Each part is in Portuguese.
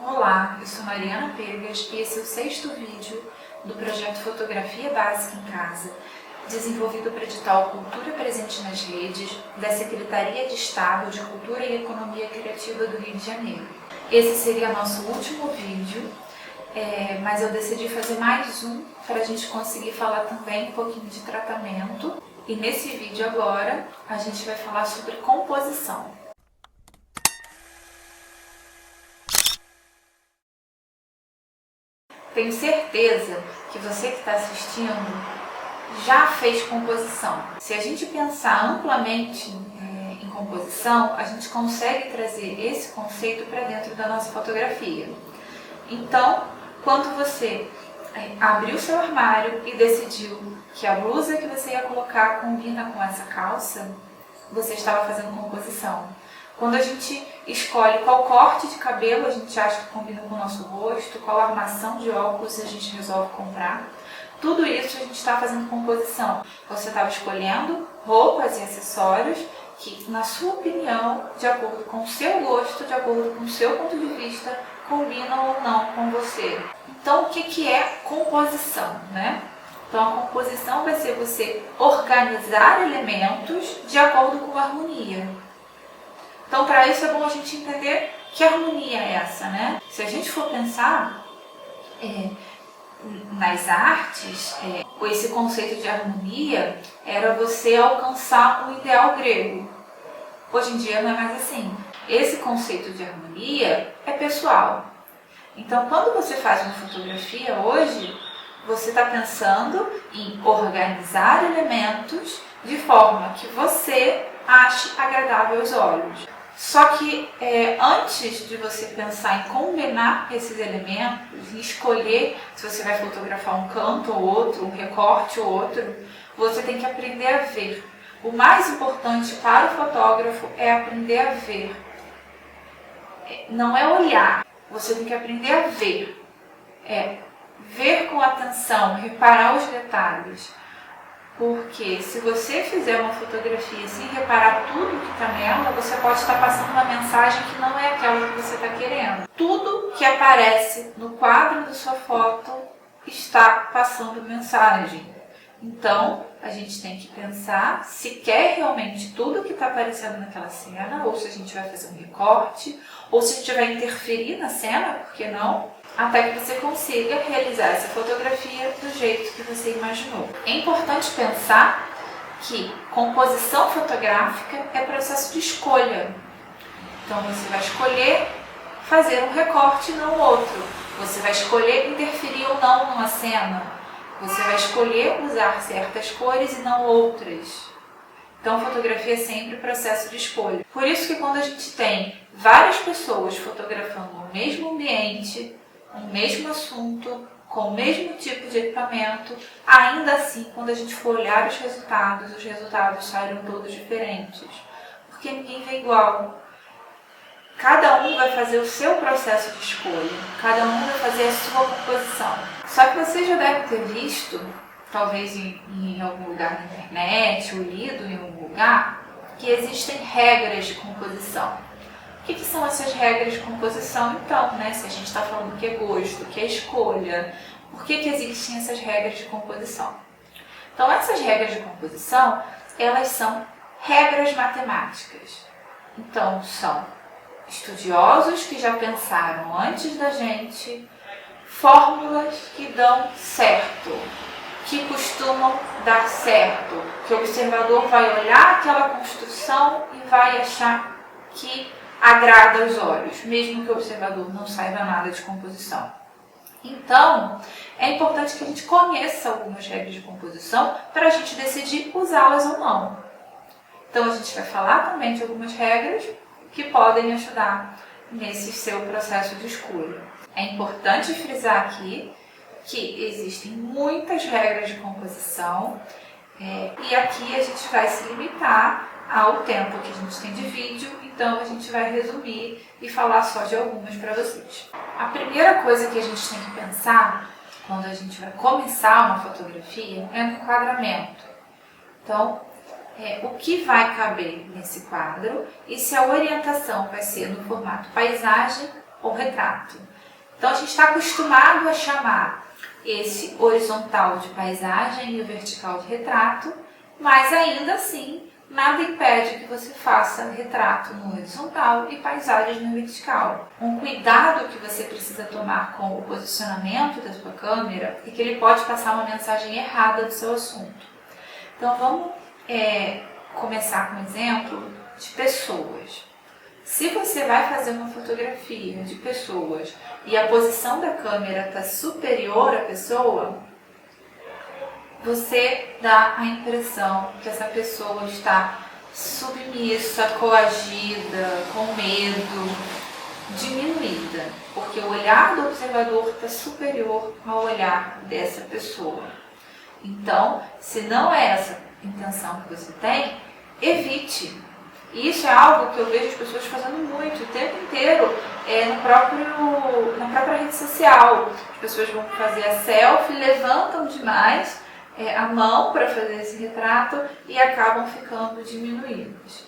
Olá, eu sou Mariana Pegas e esse é o 6º vídeo do projeto Fotografia Básica em Casa, desenvolvido para o edital Cultura Presente nas Redes, da Secretaria de Estado de Cultura e Economia Criativa do Rio de Janeiro. Esse seria nosso último vídeo, mas eu decidi fazer mais um para a gente conseguir falar também um pouquinho de tratamento. E nesse vídeo agora, a gente vai falar sobre composição. Tenho certeza que você que está assistindo já fez composição. Se a gente pensar amplamente em composição, a gente consegue trazer esse conceito para dentro da nossa fotografia. Então, quando você abriu seu armário e decidiu que a blusa que você ia colocar combina com essa calça, você estava fazendo composição. Quando a gente escolhe qual corte de cabelo a gente acha que combina com o nosso rosto, qual armação de óculos a gente resolve comprar, tudo isso a gente está fazendo composição. Você estava escolhendo roupas e acessórios que, na sua opinião, de acordo com o seu gosto, de acordo com o seu ponto de vista, combinam ou não com você. Então, o que é composição, né? Então, a composição vai ser você organizar elementos de acordo com a harmonia. Então, para isso é bom a gente entender que harmonia é essa, né? Se a gente for pensar nas artes, esse conceito de harmonia era você alcançar um ideal grego. Hoje em dia não é mais assim. Esse conceito de harmonia é pessoal. Então, quando você faz uma fotografia hoje, você está pensando em organizar elementos de forma que você ache agradável aos olhos. Só que antes de você pensar em combinar esses elementos, em escolher se você vai fotografar um canto ou outro, um recorte ou outro, você tem que aprender a ver. O mais importante para o fotógrafo é aprender a ver. Não é olhar, você tem que aprender a ver. Ver com atenção, reparar os detalhes. Porque se você fizer uma fotografia sem reparar tudo que está nela, você pode estar passando uma mensagem que não é aquela que você está querendo. Tudo que aparece no quadro da sua foto está passando mensagem. Então, a gente tem que pensar se quer realmente tudo que está aparecendo naquela cena, ou se a gente vai fazer um recorte, ou se a gente vai interferir na cena, por que não? Até que você consiga realizar essa fotografia do jeito que você imaginou. É importante pensar que composição fotográfica é processo de escolha. Então você vai escolher fazer um recorte e não outro. Você vai escolher interferir ou não numa cena. Você vai escolher usar certas cores e não outras. Então, fotografia é sempre processo de escolha. Por isso que quando a gente tem várias pessoas fotografando o mesmo ambiente, o mesmo assunto, com o mesmo tipo de equipamento, ainda assim, quando a gente for olhar os resultados saíram todos diferentes. Porque ninguém vê igual. Cada um vai fazer o seu processo de escolha, cada um vai fazer a sua composição. Só que você já deve ter visto, talvez em algum lugar na internet ou lido em algum lugar, que existem regras de composição. O que são essas regras de composição, então, né? Se a gente está falando que é gosto, que é escolha, por que existem essas regras de composição? Então, essas regras de composição, elas são regras matemáticas. Então, são estudiosos que já pensaram antes da gente, fórmulas que dão certo, que costumam dar certo, que o observador vai olhar aquela construção e vai achar que agrada aos olhos, mesmo que o observador não saiba nada de composição. Então, é importante que a gente conheça algumas regras de composição para a gente decidir usá-las ou não. Então, a gente vai falar também de algumas regras que podem ajudar nesse seu processo de escolha. É importante frisar aqui que existem muitas regras de composição e aqui a gente vai se limitar ao tempo que a gente tem de vídeo, então a gente vai resumir e falar só de algumas para vocês. A primeira coisa que a gente tem que pensar quando a gente vai começar uma fotografia é no enquadramento. Então, o que vai caber nesse quadro e se a orientação vai ser no formato paisagem ou retrato. Então a gente está acostumado a chamar esse horizontal de paisagem e o vertical de retrato, mas ainda assim nada impede que você faça retrato no horizontal e paisagens no vertical. Um cuidado que você precisa tomar com o posicionamento da sua câmera é que ele pode passar uma mensagem errada do seu assunto. Então vamos começar com um exemplo de pessoas. Se você vai fazer uma fotografia de pessoas e a posição da câmera está superior à pessoa, você dá a impressão que essa pessoa está submissa, coagida, com medo, diminuída, porque o olhar do observador está superior ao olhar dessa pessoa. Então, se não é essa a intenção que você tem, evite. E isso é algo que eu vejo as pessoas fazendo muito, o tempo inteiro, na própria rede social. As pessoas vão fazer a selfie, levantam demais a mão para fazer esse retrato e acabam ficando diminuídos.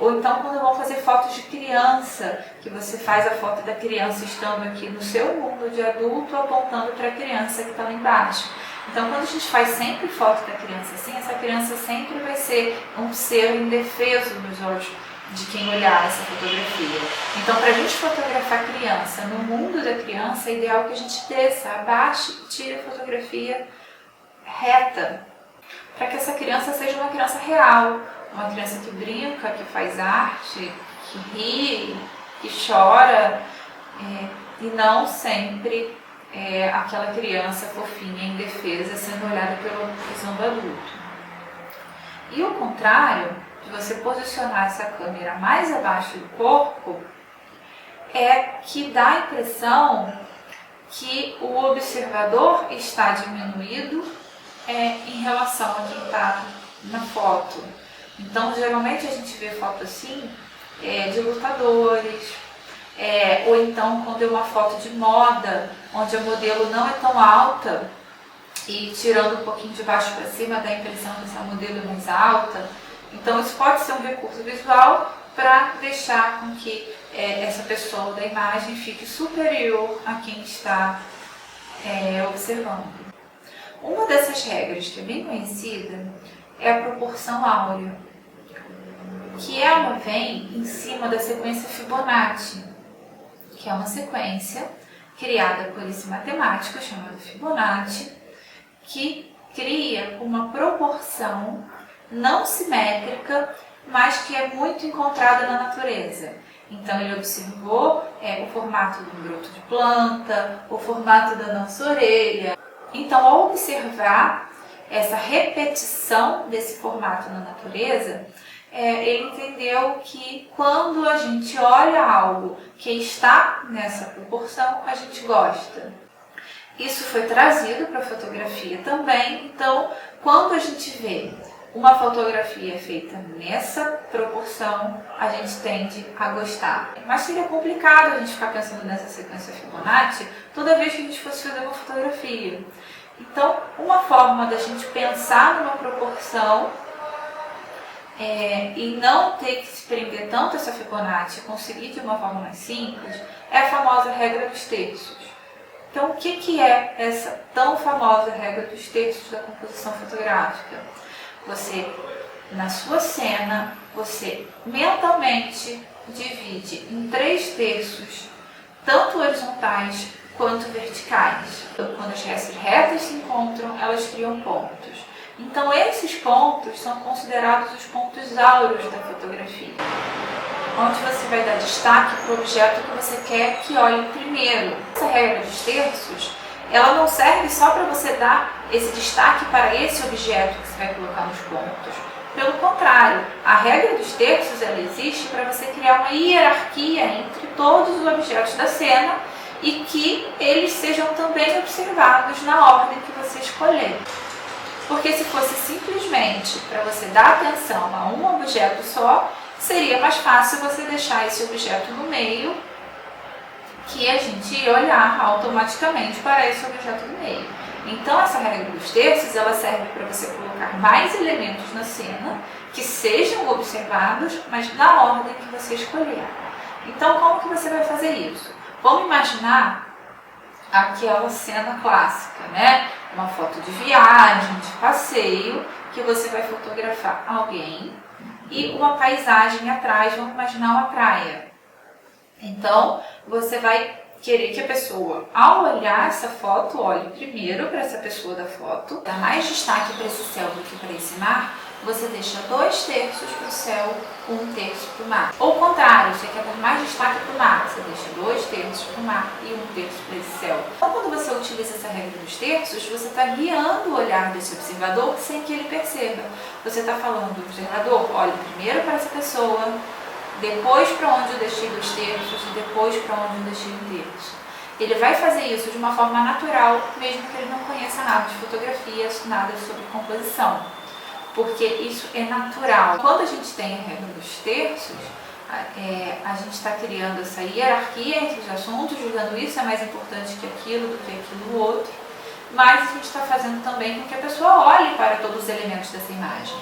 Ou então quando vão fazer fotos de criança, que você faz a foto da criança estando aqui no seu mundo de adulto, apontando para a criança que está lá embaixo. Então quando a gente faz sempre foto da criança assim, essa criança sempre vai ser um ser indefeso nos olhos de quem olhar essa fotografia. Então para a gente fotografar a criança, no mundo da criança, é ideal que a gente desça, abaixe e tire a fotografia reta, para que essa criança seja uma criança real, uma criança que brinca, que faz arte, que ri, que chora, e não sempre aquela criança fofinha, indefesa, sendo olhada pela visão do adulto. E o contrário, de você posicionar essa câmera mais abaixo do corpo, é que dá a impressão que o observador está diminuído em relação a quem está na foto. Então, geralmente a gente vê foto assim de lutadores, ou então quando é uma foto de moda, onde a modelo não é tão alta e tirando um pouquinho de baixo para cima dá a impressão que essa modelo é mais alta. Então, isso pode ser um recurso visual para deixar com que essa pessoa da imagem fique superior a quem está observando. Uma dessas regras que é bem conhecida é a proporção áurea, que ela vem em cima da sequência Fibonacci, que é uma sequência criada por esse matemático chamado Fibonacci, que cria uma proporção não simétrica, mas que é muito encontrada na natureza. Então ele observou o formato do broto de planta, o formato da nossa orelha. Então, ao observar essa repetição desse formato na natureza, ele entendeu que quando a gente olha algo que está nessa proporção, a gente gosta. Isso foi trazido para a fotografia também. Então, quando a gente vê uma fotografia feita nessa proporção, a gente tende a gostar. Mas seria complicado a gente ficar pensando nessa sequência Fibonacci toda vez que a gente fosse fazer uma fotografia. Então, uma forma da gente pensar numa proporção e não ter que se prender tanto a essa Fibonacci, conseguir de uma forma mais simples, é a famosa regra dos terços. Então, o que é essa tão famosa regra dos terços da composição fotográfica? Você, na sua cena, você mentalmente divide em 3 terços, tanto horizontais quanto verticais. Quando as peças retas se encontram, elas criam pontos. Então, esses pontos são considerados os pontos áureos da fotografia, onde você vai dar destaque para o objeto que você quer que olhe primeiro. Essa regra dos terços, ela não serve só para você dar esse destaque para esse objeto que você vai colocar nos pontos. Pelo contrário, a regra dos terços ela existe para você criar uma hierarquia entre todos os objetos da cena e que eles sejam também observados na ordem que você escolher. Porque se fosse simplesmente para você dar atenção a um objeto só, seria mais fácil você deixar esse objeto no meio, que a gente ia olhar automaticamente para esse objeto no meio. Então, essa regra dos terços, ela serve para você colocar mais elementos na cena, que sejam observados, mas na ordem que você escolher. Então, como que você vai fazer isso? Vamos imaginar aquela cena clássica, né? Uma foto de viagem, de passeio, que você vai fotografar alguém e uma paisagem atrás, vamos imaginar uma praia. Então, você vai querer que a pessoa, ao olhar essa foto, olhe primeiro para essa pessoa da foto, dá mais destaque para esse céu do que para esse mar, você deixa 2/3 para o céu, 1/3 para o mar. Ou o contrário, você quer dar mais destaque para o mar, você deixa 2/3 para o mar e 1/3 para esse céu. Então, quando você utiliza essa regra dos terços, você está guiando o olhar desse observador sem que ele perceba. Você está falando, observador, olhe primeiro para essa pessoa, depois para onde eu deixei 2/3 e depois para onde eu deixei 1/3. Ele vai fazer isso de uma forma natural, mesmo que ele não conheça nada de fotografias, nada sobre composição. Porque isso é natural. Quando a gente tem a regra dos terços, a gente está criando essa hierarquia entre os assuntos, julgando isso é mais importante que aquilo do que aquilo outro, mas a gente está fazendo também com que a pessoa olhe para todos os elementos dessa imagem.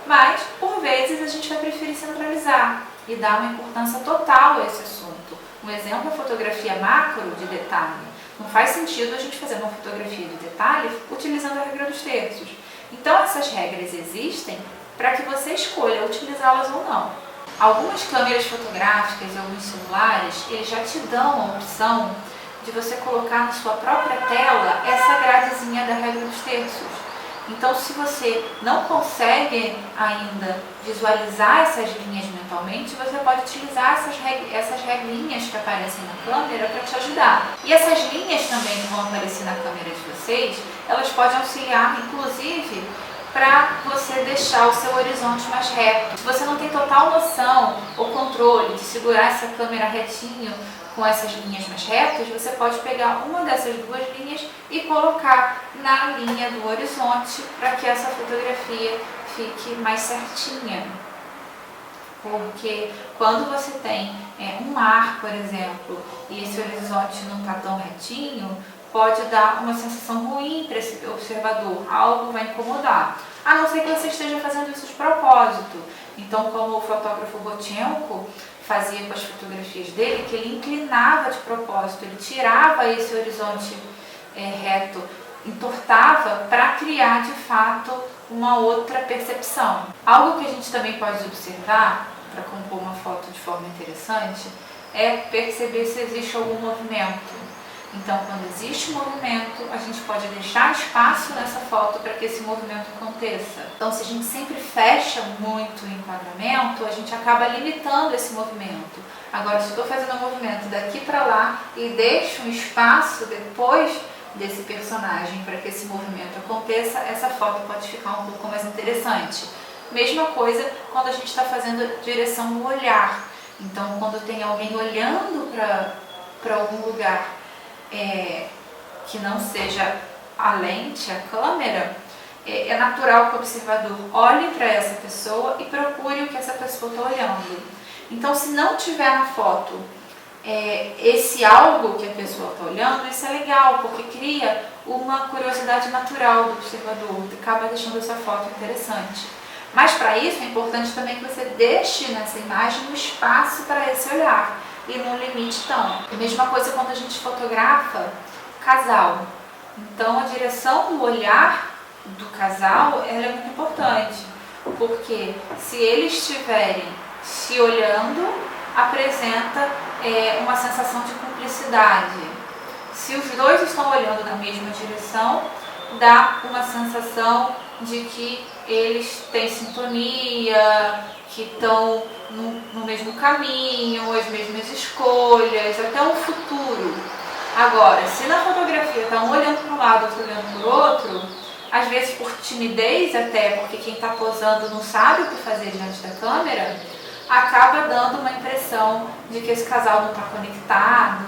Mas, por vezes, a gente vai preferir centralizar e dar uma importância total a esse assunto. Um exemplo é a fotografia macro de detalhe. Não faz sentido a gente fazer uma fotografia de detalhe utilizando a regra dos terços. Então, essas regras existem para que você escolha utilizá-las ou não. Algumas câmeras fotográficas e alguns celulares, eles já te dão a opção de você colocar na sua própria tela essa gradezinha da regra dos terços. Então, se você não consegue ainda visualizar essas linhas mentalmente, você pode utilizar essas regrinhas que aparecem na câmera para te ajudar. E essas linhas também que vão aparecer na câmera de vocês, elas podem auxiliar, inclusive, para você deixar o seu horizonte mais reto. Se você não tem total noção ou controle de segurar essa câmera retinho com essas linhas mais retas, você pode pegar uma dessas duas linhas e colocar na linha do horizonte para que essa fotografia fique mais certinha. Porque quando você tem um mar, por exemplo, e esse horizonte não está tão retinho, pode dar uma sensação ruim para esse observador, algo vai incomodar. A não ser que você esteja fazendo isso de propósito. Então, como o fotógrafo Botchenko fazia com as fotografias dele, que ele inclinava de propósito, ele tirava esse horizonte reto, entortava para criar de fato uma outra percepção. Algo que a gente também pode observar para compor uma foto de forma interessante é perceber se existe algum movimento. Então, quando existe movimento, a gente pode deixar espaço nessa foto para que esse movimento aconteça. Então, se a gente sempre fecha muito o enquadramento, a gente acaba limitando esse movimento. Agora, se eu estou fazendo um movimento daqui para lá e deixo um espaço depois desse personagem para que esse movimento aconteça, essa foto pode ficar um pouco mais interessante. Mesma coisa quando a gente está fazendo direção no olhar. Então, quando tem alguém olhando para algum lugar que não seja a lente, a câmera, é natural que o observador olhe para essa pessoa e procure o que essa pessoa está olhando. Então, se não tiver na foto esse algo que a pessoa está olhando, isso é legal, porque cria uma curiosidade natural do observador, acaba deixando essa foto interessante. Mas para isso é importante também que você deixe nessa imagem um espaço para esse olhar e não limite tanto. A mesma coisa quando a gente fotografa casal. Então, a direção do olhar do casal ela é muito importante, porque se eles estiverem se olhando, apresenta uma sensação de cumplicidade. Se os dois estão olhando na mesma direção, dá uma sensação de que eles têm sintonia, que estão no mesmo caminho, as mesmas escolhas, até um futuro. Agora, se na fotografia está um olhando para um lado, outro olhando para o outro, às vezes por timidez até, porque quem está posando não sabe o que fazer diante da câmera, acaba dando uma impressão de que esse casal não está conectado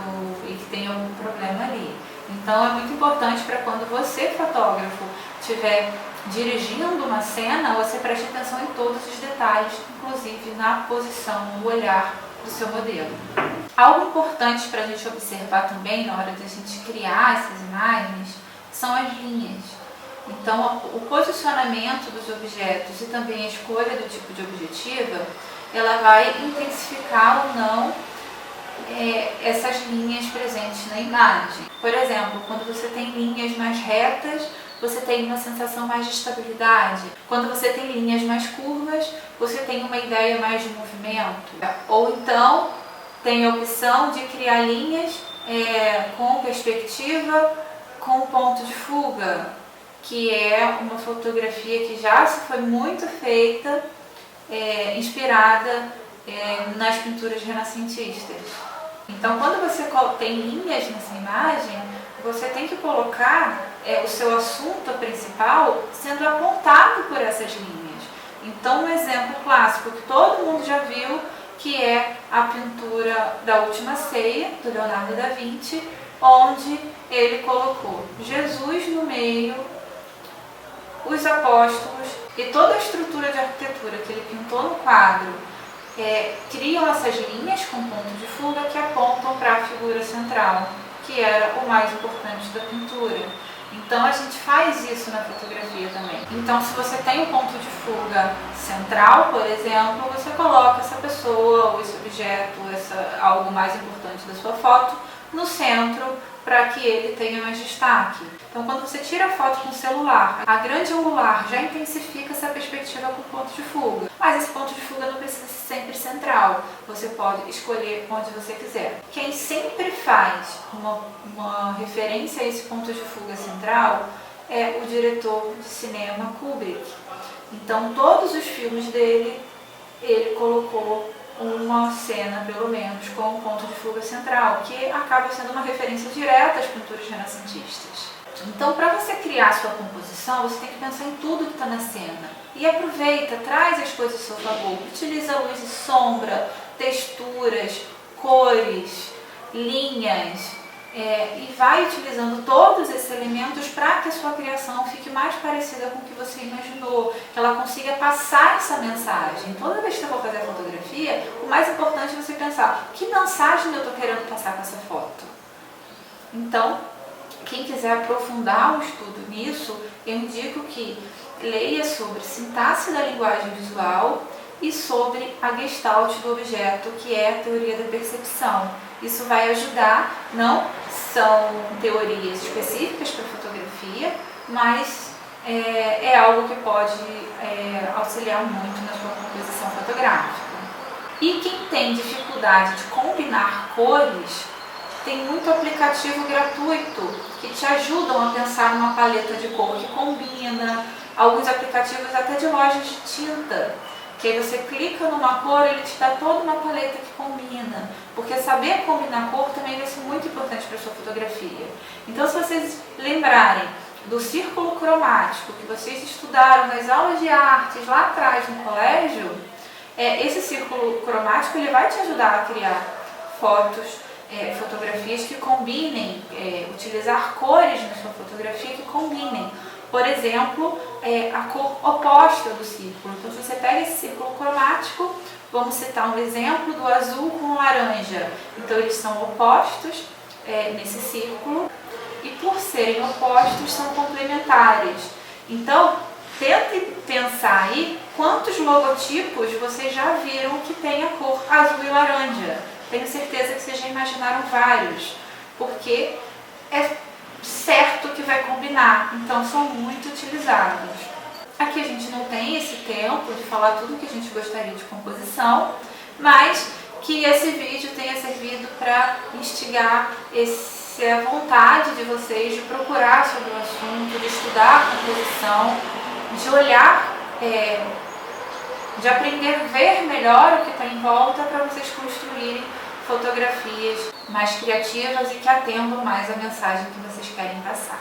e que tem algum problema ali. Então é muito importante para quando você, fotógrafo, estiver dirigindo uma cena, você preste atenção em todos os detalhes, inclusive na posição, no olhar do seu modelo. Algo importante para a gente observar também na hora de a gente criar essas imagens são as linhas. Então, o posicionamento dos objetos e também a escolha do tipo de objetiva, ela vai intensificar ou não essas linhas presentes na imagem. Por exemplo, quando você tem linhas mais retas, você tem uma sensação mais de estabilidade. Quando você tem linhas mais curvas, você tem uma ideia mais de movimento. Ou então, tem a opção de criar linhas com perspectiva, com ponto de fuga, que é uma fotografia que já se foi muito feita, inspirada nas pinturas renascentistas. Então, quando você tem linhas nessa imagem, você tem que colocar o seu assunto principal sendo apontado por essas linhas. Então, um exemplo clássico que todo mundo já viu, que é a pintura da Última Ceia, do Leonardo da Vinci, onde ele colocou Jesus no meio, os apóstolos, e toda a estrutura de arquitetura que ele pintou no quadro criam essas linhas com ponto de fuga que apontam para a figura central, que era o mais importante da pintura. Então a gente faz isso na fotografia também. Então, se você tem um ponto de fuga central, por exemplo, você coloca essa pessoa ou esse objeto, algo mais importante da sua foto, no centro, para que ele tenha mais destaque. Então, quando você tira a foto com o celular, a grande angular já intensifica essa perspectiva com ponto de fuga. Mas esse ponto de fuga não precisa ser sempre central. Você pode escolher onde você quiser. Quem sempre faz uma referência a esse ponto de fuga central é o diretor de cinema Kubrick. Então, todos os filmes dele, ele colocou uma cena, pelo menos, com um ponto de fuga central, que acaba sendo uma referência direta às pinturas renascentistas. Então, para você criar a sua composição, você tem que pensar em tudo que está na cena. E aproveita, traz as coisas ao seu favor. Utiliza luz e sombra, texturas, cores, linhas, e vai utilizando todos esses elementos para que a sua criação fique mais parecida com o que você imaginou, que ela consiga passar essa mensagem. Toda vez que você for fazer a fotografia, o mais importante é você pensar: que mensagem eu estou querendo passar com essa foto? Então, quem quiser aprofundar o estudo nisso, eu indico que leia sobre sintaxe da linguagem visual e sobre a gestalt do objeto, que é a teoria da percepção. Isso vai ajudar, não são teorias específicas para fotografia, mas é algo que pode auxiliar muito na sua composição fotográfica. E quem tem dificuldade de combinar cores, tem muito aplicativo gratuito que te ajudam a pensar numa paleta de cor que combina, alguns aplicativos até de lojas de tinta, que aí você clica numa cor e ele te dá toda uma paleta que combina, porque saber combinar cor também vai ser muito importante para a sua fotografia. Então, se vocês lembrarem do círculo cromático que vocês estudaram nas aulas de artes lá atrás no colégio, esse círculo cromático ele vai te ajudar a criar fotografias que combinem, utilizar cores na sua fotografia que combinem. Por exemplo, a cor oposta do círculo. Então, se você pega esse círculo cromático, vamos citar um exemplo do azul com o laranja. Então, eles são opostos nesse círculo e, por serem opostos, são complementares. Então, tente pensar aí quantos logotipos vocês já viram que tem a cor azul e laranja. Tenho certeza que vocês já imaginaram vários, porque é certo que vai combinar, então são muito utilizados. Aqui a gente não tem esse tempo de falar tudo que a gente gostaria de composição, mas que esse vídeo tenha servido para instigar essa vontade de vocês de procurar sobre o assunto, de estudar a composição, de olhar, de aprender a ver melhor o que está em volta para vocês construírem fotografias mais criativas e que atendam mais a mensagem que vocês querem passar.